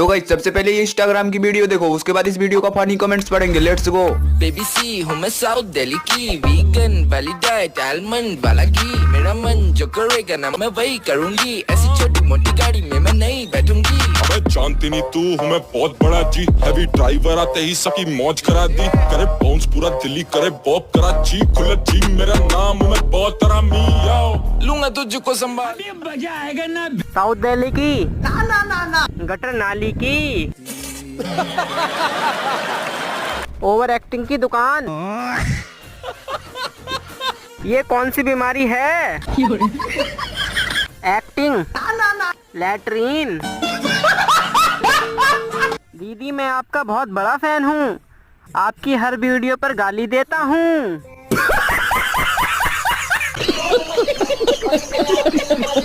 तो गाइस सबसे पहले ये इंस्टाग्राम की वीडियो देखो, उसके बाद इस वीडियो का फनी कमेंट्स पढ़ेंगे। Let's go. बेबी सी हूँ मैं साउथ दिल्ली की, वीगन वाली डाइट आलमंड वाला घी, मेरा मन जो करेगा ना मैं वही करूँगी, ऐसी छोटी मोटी गाड़ी में मैं नहीं बैठूंगी। अबे जानती नहीं तू हूँ मैं बहुत बड़ा जी, हैवी ड्राइवर आते ही सबकी मौज करा दी, करे बाउंस पूरा दिल्ली करे बॉब कराची, खुला जी मेरा नाम मैं बहुत आरामी आओ लूंगा तुझको संभाल। मजा आएगा ना। साउथ दिल्ली की ना गटर नाली की ओवर एक्टिंग की दुकान। ये कौन सी बीमारी है? Acting latrine. दीदी मैं आपका बहुत बड़ा फैन हूँ, आपकी हर वीडियो पर गाली देता हूँ।